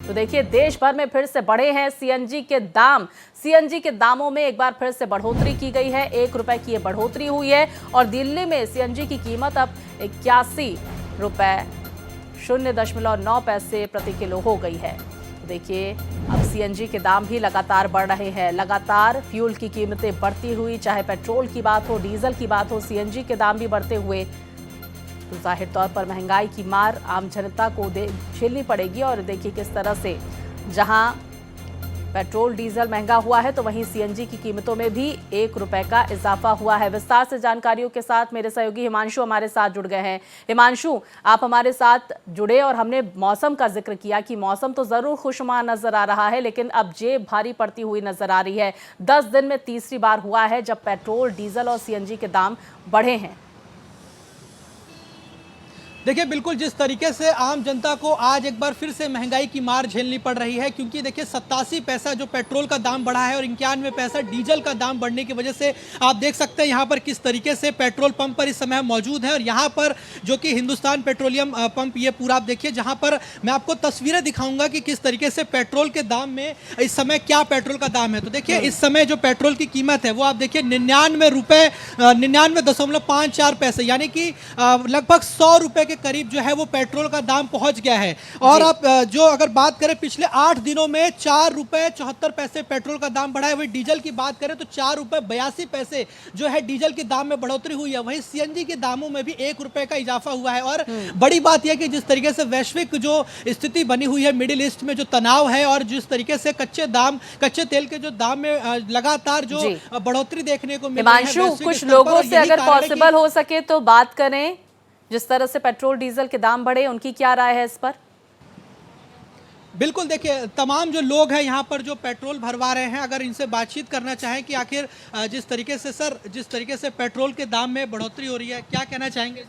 तो देखिए देश भर में फिर से बढ़े हैं सीएनजी के दाम। सीएनजी के दामों में एक बार फिर से बढ़ोतरी की गई है। 1 रुपए की ये बढ़ोतरी हुई है और दिल्ली में सीएनजी की कीमत अब 81 रुपए 0.9 पैसे प्रति किलो हो गई है। देखिए अब सीएनजी के दाम भी लगातार बढ़ रहे हैं। लगातार फ्यूल की कीमतें बढ़ती हुई, चाहे पेट्रोल की बात हो, डीजल की बात हो, सीएनजी के दाम भी बढ़ते हुए, तो जाहिर तौर पर महंगाई की मार आम जनता को झेलनी पड़ेगी। और देखिए किस तरह से जहां पेट्रोल डीजल महंगा हुआ है तो वहीं सीएनजी की कीमतों में भी 1 रुपए का इजाफा हुआ है। विस्तार से जानकारियों के साथ मेरे सहयोगी हिमांशु हमारे साथ जुड़ गए हैं। हिमांशु, आप हमारे साथ जुड़े और हमने मौसम का जिक्र किया कि मौसम तो जरूर खुशनुमा नजर आ रहा है, लेकिन अब जेब भारी पड़ती हुई नजर आ रही है। 10 दिन में तीसरी बार हुआ है जब पेट्रोल, डीजल और सीएनजी के दाम बढ़े हैं। देखिए बिल्कुल जिस तरीके से आम जनता को आज एक बार फिर से महंगाई की मार झेलनी पड़ रही है, क्योंकि देखिए 87 पैसा जो पेट्रोल का दाम बढ़ा है और 91 पैसा डीजल का दाम बढ़ने की वजह से आप देख सकते हैं यहाँ पर किस तरीके से पेट्रोल पंप पर इस समय मौजूद है। और यहाँ पर जो कि हिंदुस्तान पेट्रोलियम पंप, ये पूरा आप देखिए, जहाँ पर मैं आपको तस्वीरें दिखाऊंगा कि किस तरीके से पेट्रोल के दाम में इस समय क्या पेट्रोल का दाम है। तो देखिए इस समय जो पेट्रोल की कीमत है वो आप देखिए 99 रुपये 99.54 पैसे, यानी कि लगभग 100 रुपये के करीब जो है वो पेट्रोल का दाम पहुंच गया है। और आप जो अगर बात करें पिछले 8 दिनों में 4 रुपए 74 पैसे पेट्रोल का दाम बढ़ा है। वही डीजल की बात करें तो 4 रुपए 82 पैसे जो है डीजल के दाम में बढ़ोतरी हुई है। वहीं सीएनजी के दामों में भी 1 रुपए का इजाफा हुआ है। और बड़ी बात यह कि जिस तरीके से वैश्विक जो स्थिति बनी हुई है, मिडिल ईस्ट में जो तनाव है और जिस तरीके से कच्चे तेल के जो दाम में लगातार जो बढ़ोतरी देखने को मिल रही है। हिमांशु, कुछ लोगों से अगर पॉसिबल हो सके तो बात करें, जिस तरह से पेट्रोल डीजल के दाम बढ़े, उनकी क्या राय है इस पर? बिल्कुल देखिए तमाम जो लोग हैं यहाँ पर जो पेट्रोल भरवा रहे हैं, अगर इनसे बातचीत करना चाहें कि आखिर जिस तरीके से पेट्रोल के दाम में बढ़ोतरी हो रही है, क्या कहना चाहेंगे?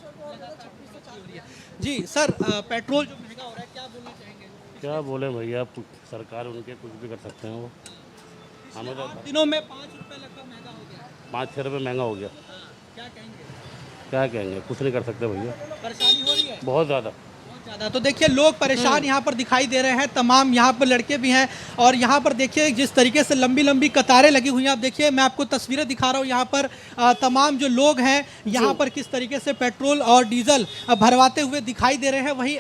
जी सर, पेट्रोल जो महंगा हो रहा है, क्या बोलना चाहेंगे? क्या बोले भैया, सरकार उनके कुछ भी कर सकते हैं। वो हमें तो दिनों में 5 रुपये लगभग महंगा हो गया, 5-6 रुपये महंगा हो गया। क्या कहेंगे? क्या कहेंगे, कुछ नहीं कर सकते भैया, परेशानी हो रही है बहुत ज़्यादा। तो देखिए लोग परेशान यहाँ पर दिखाई दे रहे हैं। तमाम यहाँ पर लड़के भी हैं और यहाँ पर देखिए जिस तरीके से लंबी लंबी कतारें लगी हुई हैं। आप देखिए, मैं आपको तस्वीरें दिखा रहा हूँ यहाँ पर तमाम जो लोग हैं यहाँ पर किस तरीके से पेट्रोल और डीजल भरवाते हुए दिखाई दे रहे हैं। वहीं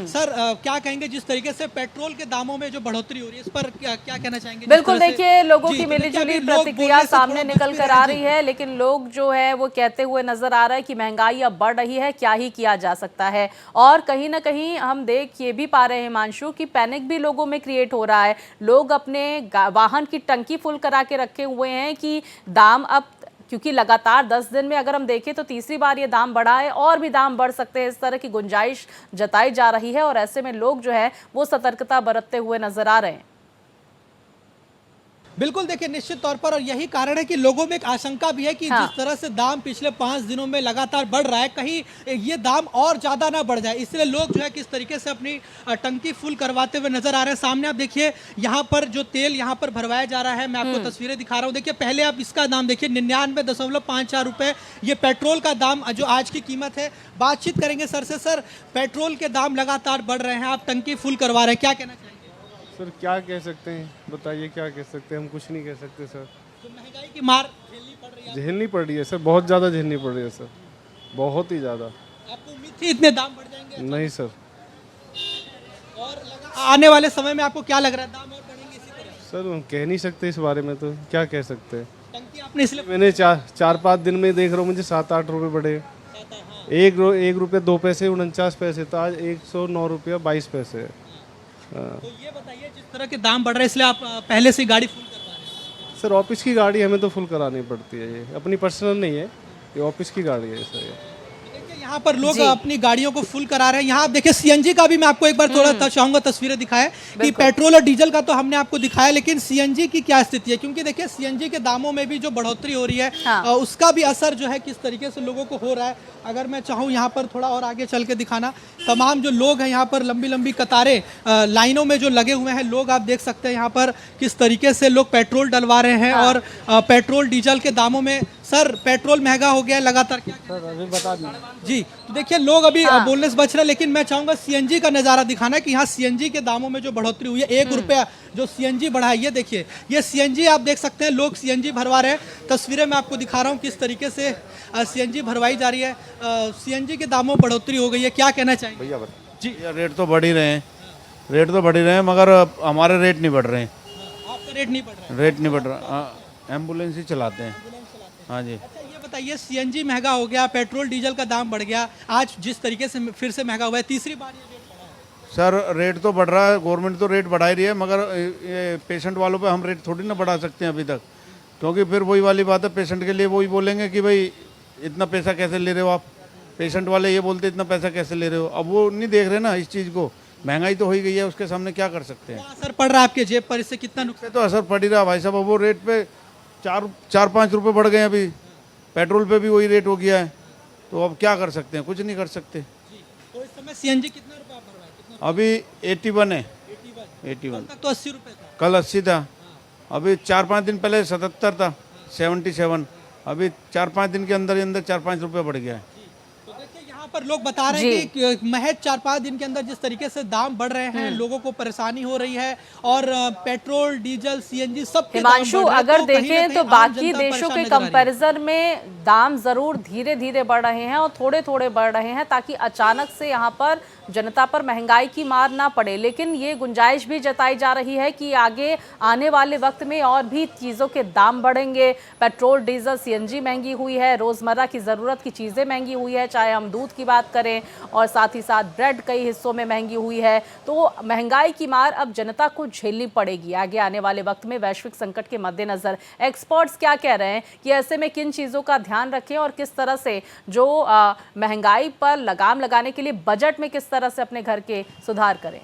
सर क्या कहेंगे, जिस तरीके से पेट्रोल के दामों में जो बढ़ोतरी हो रही है इस पर क्या कहना चाहेंगे? बिल्कुल, देखिए लोगों की मिलीजुली प्रतिक्रिया सामने निकल कर आ रही है, लेकिन लोग जो है वो कहते हुए नजर आ रहा है कि महंगाई अब बढ़ रही है, क्या ही किया जा सकता है। और कहीं ना कहीं हम देख ये भी पा रहे हैं हिमांशु कि पैनिक भी लोगों में क्रिएट हो रहा है। लोग अपने वाहन की टंकी फुल करा के रखे हुए हैं कि दाम अब, क्योंकि लगातार 10 दिन में अगर हम देखें तो तीसरी बार ये दाम बढ़ा है और भी दाम बढ़ सकते हैं, इस तरह की गुंजाइश जताई जा रही है। और ऐसे में लोग जो है वो सतर्कता बरतते हुए नजर आ रहे हैं। बिल्कुल देखिए निश्चित तौर पर, और यही कारण है कि लोगों में एक आशंका भी है कि जिस तरह से दाम पिछले 5 दिनों में लगातार बढ़ रहा है, कहीं ये दाम और ज़्यादा ना बढ़ जाए। इसलिए लोग जो है किस तरीके से अपनी टंकी फुल करवाते हुए नजर आ रहे हैं। सामने आप देखिए यहाँ पर जो तेल यहाँ पर भरवाया जा रहा है, मैं आपको तस्वीरें दिखा रहा हूँ। देखिए पहले आप इसका दाम देखिए 99.54 रुपये ये पेट्रोल का दाम जो आज की कीमत है। बातचीत करेंगे सर से। सर, पेट्रोल के दाम लगातार बढ़ रहे हैं, आप टंकी फुल करवा रहे हैं, क्या कहना चाहिए? सर क्या कह सकते हैं, बताइए क्या कह सकते हैं, हम कुछ नहीं कह सकते सर। तो महंगाई की मार झेलनी पड़ रही है? झेलनी पड़ रही है सर, बहुत ज़्यादा झेलनी पड़ रही है सर, बहुत ही ज़्यादा। आपको उम्मीद थी इतने दाम बढ़ जाएंगे? नहीं सर। और आने वाले समय में आपको क्या लग रहा है, दाम और बढ़ेंगे इसी तरह? सर हम कह नहीं सकते इस बारे में, तो क्या कह सकते हैं। टंकी आपने इसलिए मैंने 4-5 दिन में देख रहा हूँ, मुझे 7-8 रुपये बढ़े। 1 रुपये 2 पैसे 49 पैसे था, आज 109 रुपया 22 पैसे है। तो ये बताइए, जिस तरह के दाम बढ़ रहे हैं इसलिए आप पहले से गाड़ी फुल करवा रहे हैं? सर ऑफिस की गाड़ी हमें तो फुल करानी पड़ती है, ये अपनी पर्सनल नहीं है, ये ऑफिस की गाड़ी है सर। देखिए यहाँ पर लोग अपनी गाड़ियों को फुल करा रहे हैं। यहाँ आप देखिए सीएनजी का भी मैं आपको एक बार थोड़ा चाहूंगा तस्वीरें दिखाएं कि पेट्रोल और डीजल का तो हमने आपको दिखाया, लेकिन सीएनजी की क्या स्थिति है, क्योंकि देखिए सीएनजी के दामों में भी जो बढ़ोतरी हो रही है उसका भी असर जो है किस तरीके से लोगों को हो रहा है। अगर मैं चाहूँ यहाँ पर थोड़ा और आगे चल के दिखाना, तमाम जो लोग हैं यहाँ पर लंबी लंबी कतारें लाइनों में जो लगे हुए हैं लोग, आप देख सकते हैं यहाँ पर किस तरीके से लोग पेट्रोल डलवा रहे हैं और पेट्रोल डीजल के दामों में सर पेट्रोल महंगा हो गया है लगातार, क्या सर अभी बता दें। जी? तो देखिए लोग अभी बोलने से बच रहे हैं, लेकिन मैं चाहूंगा सीएनजी का नज़ारा दिखाना कि यहाँ सीएनजी के दामों में जो बढ़ोतरी हुई है, 1 रुपया जो सीएनजी बढ़ा है, ये देखिए, ये सीएनजी आप देख सकते हैं, लोग सीएनजी भरवा रहे हैं। तस्वीरें मैं आपको दिखा रहा हूँ किस तरीके से सीएनजी भरवाई जा रही है। सीएनजी के दामों में बढ़ोतरी हो गई है, क्या कहना चाहिए? भैया जी, रेट तो बढ़ ही रहे हैं, रेट तो बढ़ ही रहे हैं, मगर हमारे रेट नहीं बढ़ रहे हैं। आपका रेट नहीं बढ़ रहा है? रेट नहीं बढ़ रहा, एम्बुलेंस ही चलाते हैं। हाँ जी। अच्छा ये बताइए, सीएनजी महंगा हो गया, पेट्रोल डीजल का दाम बढ़ गया, आज जिस तरीके से फिर से महंगा हुआ है, तीसरी बार ये रेट बढ़ा है। सर रेट तो बढ़ रहा है, गवर्नमेंट तो रेट बढ़ा ही रही है, मगर ये पेशेंट वालों पे हम रेट थोड़ी ना बढ़ा सकते हैं अभी तक, क्योंकि फिर वही वाली बात है, पेशेंट के लिए वही बोलेंगे कि भाई इतना पैसा कैसे ले रहे हो आप। पेशेंट वाले ये बोलते इतना पैसा कैसे ले रहे हो, अब वो नहीं देख रहे ना इस चीज़ को, महंगाई तो हो ही गई है, उसके सामने क्या कर सकते हैं। क्या असर पड़ रहा है आपके जेब पर, इससे कितना नुकसान? इससे तो असर पड़ ही रहा भाई साहब, अब वो रेट पे 4-5 रुपये बढ़ गए हैं, अभी पेट्रोल पे भी वही रेट हो गया है, तो अब क्या कर सकते हैं, कुछ नहीं कर सकते। तो इस समय सीएनजी कितना रुपया भर रहा है? कितना? अभी 81 है, 81 तक तो 80 रुपये था। कल 80 था, अभी 4-5 दिन पहले 77 था, 77, अभी 4-5 दिन के अंदर ही अंदर 4-5 रुपये बढ़ गया है। तो देखिए यहाँ पर लोग बता रहे हैं कि महज 4-5 दिन के अंदर जिस तरीके से दाम बढ़ रहे हैं, लोगों को परेशानी हो रही है, और पेट्रोल डीजल सीएनजी सब के दाम हिमांशु, बढ़ रहे हैं। अगर तो कहीं ना देखें कहीं तो आम बाकी जनता देशों परेशान के नजर आ रही है। कंपैरिजन में दाम जरूर धीरे धीरे बढ़ रहे हैं और थोड़े थोड़े बढ़ रहे हैं, ताकि अचानक से यहाँ पर जनता पर महंगाई की मार ना पड़े। लेकिन ये गुंजाइश भी जताई जा रही है कि आगे आने वाले वक्त में और भी चीज़ों के दाम बढ़ेंगे। पेट्रोल डीजल सीएनजी महंगी हुई है, रोज़मर्रा की ज़रूरत की चीज़ें महंगी हुई है, चाहे हम दूध की बात करें, और साथ ही साथ ब्रेड कई हिस्सों में महंगी हुई है। तो महंगाई की मार अब जनता को झेलनी पड़ेगी आगे आने वाले वक्त में वैश्विक संकट के मद्देनज़र। एक्सपर्ट्स क्या कह रहे हैं कि ऐसे में किन चीज़ों का ध्यान रखें और किस तरह से जो महंगाई पर लगाम लगाने के लिए बजट में किस तरह से अपने घर के सुधार करें।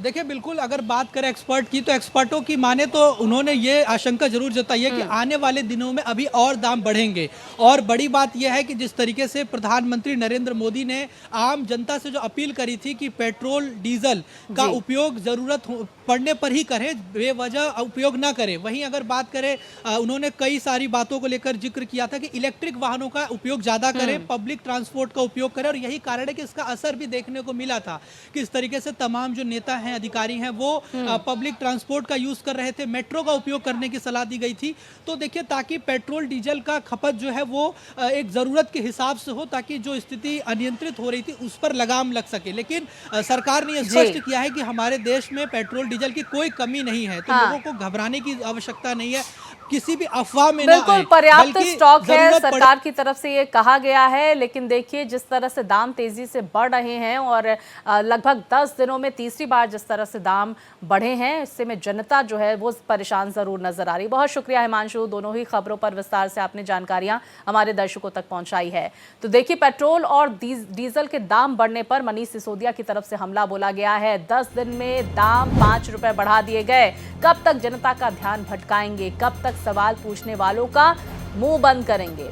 देखिए बिल्कुल, अगर बात करें एक्सपर्ट की, तो एक्सपर्टों की माने तो उन्होंने ये आशंका जरूर जताई है कि आने वाले दिनों में अभी और दाम बढ़ेंगे। और बड़ी बात यह है कि जिस तरीके से प्रधानमंत्री नरेंद्र मोदी ने आम जनता से जो अपील करी थी कि पेट्रोल डीजल का उपयोग ज़रूरत पड़ने पर ही करें, बेवजह उपयोग ना करें। वहीं अगर बात करें, उन्होंने कई सारी बातों को लेकर जिक्र किया था कि इलेक्ट्रिक वाहनों का उपयोग ज़्यादा करें, पब्लिक ट्रांसपोर्ट का उपयोग करें, और यही कारण है कि इसका असर भी देखने को मिला था कि इस तरीके से तमाम जो नेता हैं, अधिकारी हैं, वो पब्लिक ट्रांसपोर्ट का यूज कर रहे थे, मेट्रो का उपयोग करने की सलाह दी गई थी। तो देखिए, ताकि पेट्रोल डीजल का खपत जो है वो एक ज़रूरत के हिसाब से हो, ताकि जो स्थिति अनियंत्रित हो रही थी उस पर लगाम लग सके। लेकिन सरकार ने स्पष्ट किया है कि हमारे देश में पेट्रोल डीजल की कोई कमी नहीं है, तो लोगों को घबराने की आवश्यकता नहीं है, किसी भी अफवाह में ना आए। बिल्कुल पर्याप्त बल्कि स्टॉक है, जरूरत सरकार की तरफ से ये कहा गया है। लेकिन देखिए जिस तरह से दाम तेजी से बढ़ रहे हैं और लगभग 10 दिनों में तीसरी बार जिस तरह से दाम बढ़े हैं, इससे में जनता जो है वो परेशान जरूर नजर आ रही। बहुत शुक्रिया हिमांशु, दोनों ही खबरों पर विस्तार से आपने जानकारियां हमारे दर्शकों तक पहुंचाई है। तो देखिए, पेट्रोल और डीजल के दाम बढ़ने पर मनीष सिसोदिया की तरफ से हमला बोला गया है। 10 दिन में दाम 5 रुपए बढ़ा दिए गए। कब तक जनता का ध्यान भटकाएंगे, कब तक सवाल पूछने वालों का मुंह बंद करेंगे?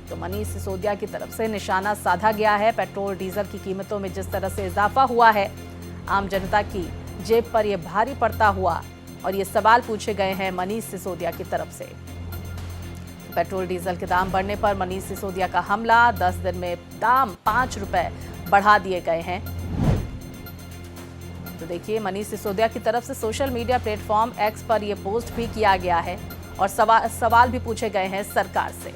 तो मनीष सिसोदिया की तरफ से निशाना साधा गया है। पेट्रोल डीजल की कीमतों में जिस तरह से इजाफा हुआ है, आम जनता की जेब पर यह भारी पड़ता हुआ, और ये सवाल पूछे गए हैं मनीष सिसोदिया की तरफ से। पेट्रोल डीजल के दाम बढ़ने पर मनीष सिसोदिया का हमला। 10 दिन में दाम 5 रुपए बढ़ा दिए गए हैं। तो देखिए, मनीष सिसोदिया की तरफ से सोशल मीडिया प्लेटफॉर्म एक्स पर यह पोस्ट भी किया गया है और सवाल भी पूछे गए हैं सरकार से।